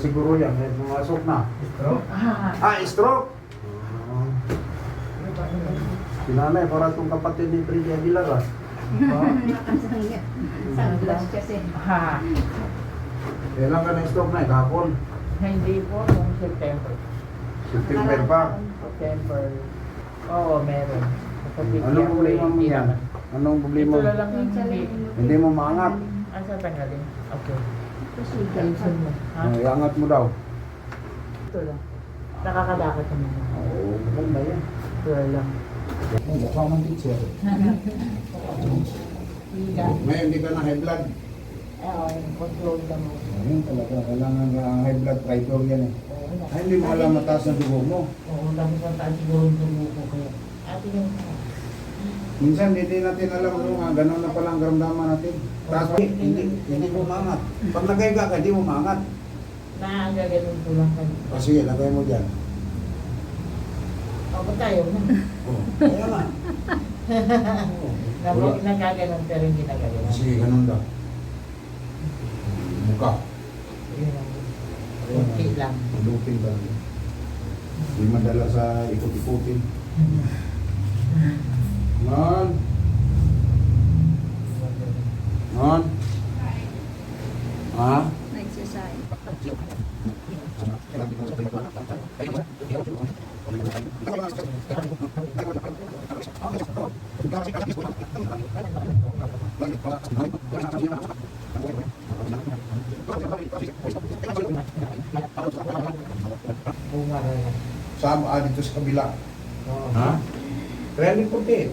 siguro yan, may pumasok na. Stroke? Stroke! Si nanay, para itong kapatid ni Freddy Aguilar ah. Sunglass kasi. Kailan ka na-stroke na kahapon? Hindi po, noong September. September pa. September. Oo, meron. Anong problema mo yan? Anong problema? Ito lang yung Hindi mo maangat. Asa tanggalin? Okay. Ayusin mo. Ha? Iangat mo daw. Ito lang. Nakakalakad naman. Oo, maganda yan. Ito lang. Mukha ng teacher. Ngayon, hindi ka na high blood. Oo, yung control na mo. Ayun talaga, kailangan ka ang high blood pressure yan eh. Oo, Ay, hindi mo alam mataas ang dugo mo. Oo, dami sa taas siguro yung dugo ko kaya. Ate yung... Minsan, hindi natin alam ano nga, ganun na pala ang karamdaman natin. Taas pa, hindi mo maangat. Pag nagayga ka, hindi mo maangat. Nakagaganon ko lang kami. Sige, lagay mo dyan. O, ba't tayo na? Oh, kaya nga. Wala. Nagaganon pero hindi nagaganon. Sige, ganun daw. Mukha. Yun lang. Okay lang. Lupin ba? Hindi madala sa ikot-ikutin. Non. Non. Ha? Nag-exercise. Bunga na lang. Saan dito sa kabila? Oo. Ha? 340.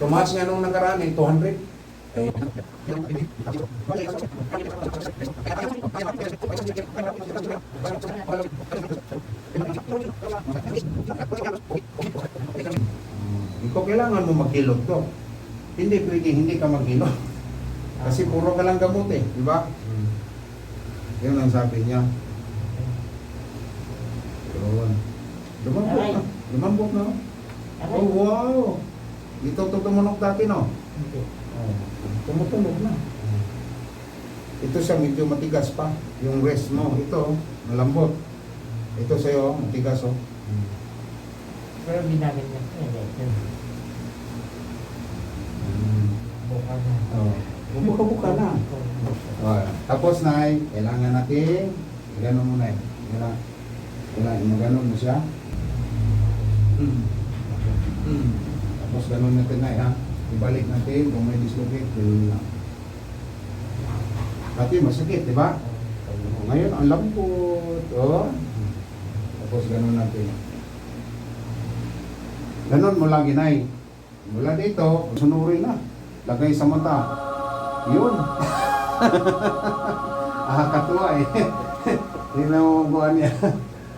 Tumaas nga nung nakaraan eh, 200. Ikaw kailangan mo maghilot to. Hindi pwede hindi ka maghilot. Kasi puro ka lang gamot eh, di ba? Yun ang sabi niya. Yun. Lumambot na. Lumambot na. Oh, wow! Ito tumunog dati, no? Hindi. Oh, tumutunog na. Ito siya medyo matigas pa. Yung rest mo, ito, malambot. Ito sa'yo, matigas, oh. Pero ginamit niya. Buka na. Oh. Buka-buka na. Oh, tapos, Nay, kailangan natin, gano'n mo, Nay. Kailangan mo gano'n mo siya. Tapos gano'n natin, Nay, ha. Ibalik natin kung may dislocate. Gano'n lang. Dati masakit, di ba? Ngayon, ang lambot. Oh. Tapos gano'n natin. Ganon mo lagi, Nay. Mula dito, sunurin na. Lagay sa mata. Yun. Nakakatuwa eh. Tingnan mo buwan niya.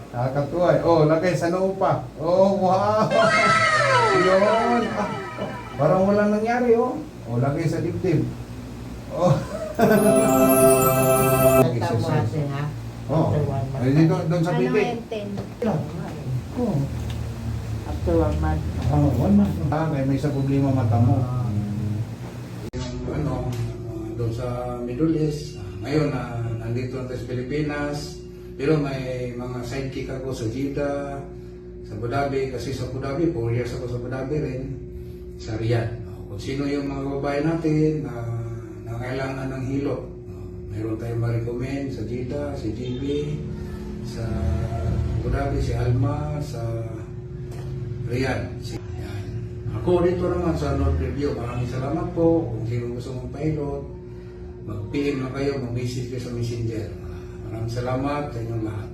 Nakakatuwa eh. Oh, lagay sa noo pa. Oh, wow. Yun. Parang walang nangyari, oh. Oh, lagay sa dibdib. Oh. Nagtawa kasi ha. Oh. Ay, dito, doon sa bibig. Oo. After 1 month. Oh, 1 month. Kaya may isa problema mata mo. Yung ano, doon sa Middle East. Ngayon, nandito na tayo sa Pilipinas. Pero may mga sidekick ako sa Jeddah, sa Abu Dhabi. Kasi sa Abu Dhabi, 4 years ako sa Abu Dhabi rin. Sa Riyadh. Kung sino yung mga babae natin na kailangan ng hilo. Mayroon tayong ma-recommend sa Jeddah, si JB, sa Abu Dhabi, si Alma, sa Riyadh. Yan. Ako dito naman sa North Review. Maraming salamat po. Kung sino gusto mong pilot, mag-PM na kayo, mag-message kayo sa Messenger. Maraming salamat sa inyong lahat.